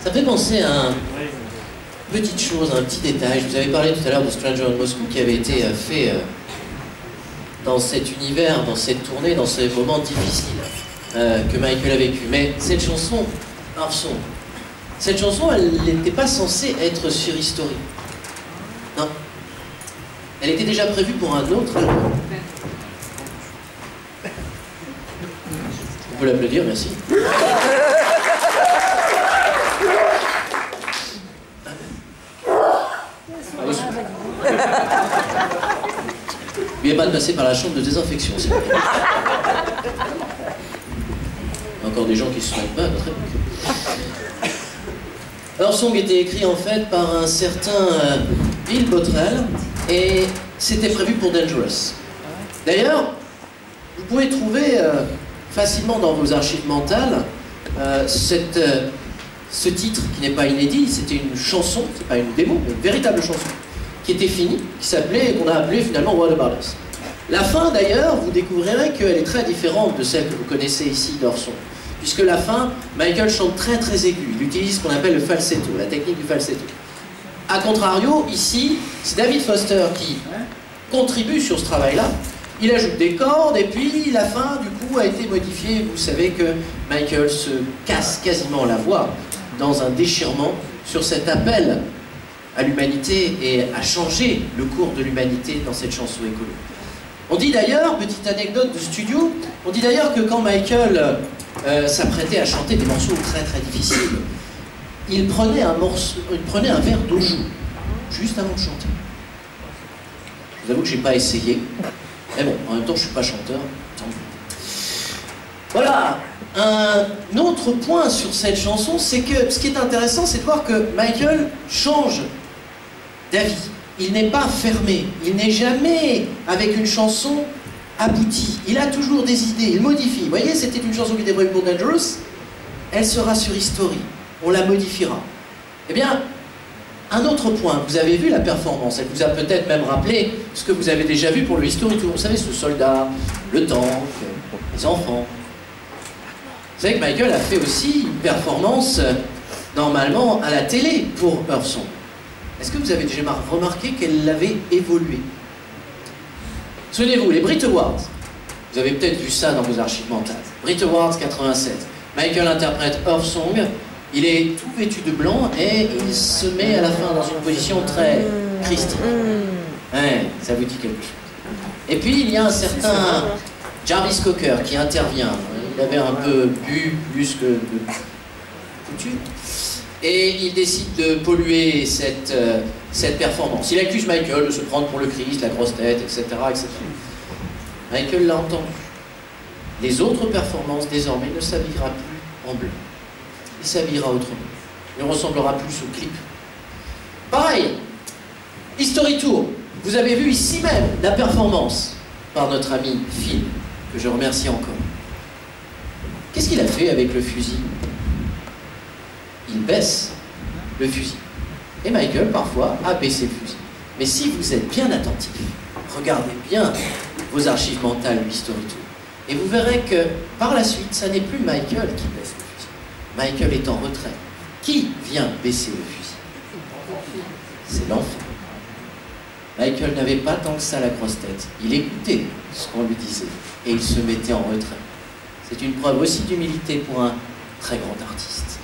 Ça fait penser à une petite chose, à un petit détail. Je vous avais parlé tout à l'heure de Stranger in Moscow qui avait été fait dans cet univers, dans cette tournée, dans ces moments difficiles que Michael a vécu. Mais cette chanson, Earth Song, cette chanson, elle n'était pas censée être sur History. Non. Elle était déjà prévue pour un autre album. Vous pouvez l'applaudir, merci. N'oubliez pas de passer par la chambre de désinfection, s'il vous plaît. Encore des gens qui se soignent pas à notre époque. Earth Song était écrit en fait par un certain Bill Bottrell et c'était prévu pour Dangerous. D'ailleurs, vous pouvez trouver facilement dans vos archives mentales ce titre qui n'est pas inédit, c'était une chanson, c'est pas une démo, mais une véritable chanson qui était finie, qu'on a appelée finalement What About Us. La fin d'ailleurs, vous découvrirez qu'elle est très différente de celle que vous connaissez ici d'Earth Song. Puisque la fin, Michael chante très très aigu, il utilise ce qu'on appelle le falsetto, la technique du falsetto. A contrario, ici, c'est David Foster qui contribue sur ce travail-là. Il ajoute des cordes et puis la fin du coup a été modifiée. Vous savez que Michael se casse quasiment la voix dans un déchirement sur cet appel à l'humanité et à changer le cours de l'humanité dans cette chanson écolo. On dit d'ailleurs, petite anecdote de studio, on dit d'ailleurs que quand Michael s'apprêtait à chanter des morceaux très très difficiles, il prenait un verre d'eau chaude, juste avant de chanter. Je vous avoue que j'ai pas essayé, mais bon, en même temps je suis pas chanteur, tant mieux. Voilà, un autre point sur cette chanson, c'est que ce qui est intéressant, c'est de voir que Michael change d'avis. Il n'est pas fermé, il n'est jamais avec une chanson aboutie. Il a toujours des idées, il modifie. Vous voyez, c'était une chanson qui était prévue pour Dangerous, elle sera sur History, on la modifiera. Eh bien, un autre point, vous avez vu la performance, elle vous a peut-être même rappelé ce que vous avez déjà vu pour le History Tour. Vous savez, ce soldat, le tank, les enfants. Vous savez que Michael a fait aussi une performance normalement à la télé pour Earth Song. Est-ce que vous avez déjà remarqué qu'elle avait évolué? Souvenez-vous, les Brit Awards, vous avez peut-être vu ça dans vos archives mentales. Brit Awards 87. Michael interprète Earth Song, il est tout vêtu de blanc et il se met à la fin dans une position très christique. Ouais, ça vous dit quelque chose. Et puis il y a un certain Jarvis Cocker qui intervient. Il avait un peu bu plus que de coutume. Et il décide de polluer cette performance. Il accuse Michael de se prendre pour le Christ, la grosse tête, etc. etc. Michael l'a entendu. Les autres performances, désormais, ne s'habillera plus en bleu. Il s'habillera autrement. Il ne ressemblera plus au clip. Pareil, History Tour. Vous avez vu ici même la performance par notre ami Phil, que je remercie encore. Qu'est-ce qu'il a fait avec le fusil? Il baisse le fusil. Et Michael, parfois, a baissé le fusil. Mais si vous êtes bien attentif, regardez bien vos archives mentales du History Tour, et vous verrez que, par la suite, ça n'est plus Michael qui baisse le fusil. Michael est en retrait. Qui vient baisser le fusil? C'est l'enfant. Michael n'avait pas tant que ça la grosse tête. Il écoutait ce qu'on lui disait, et il se mettait en retrait. C'est une preuve aussi d'humilité pour un très grand artiste.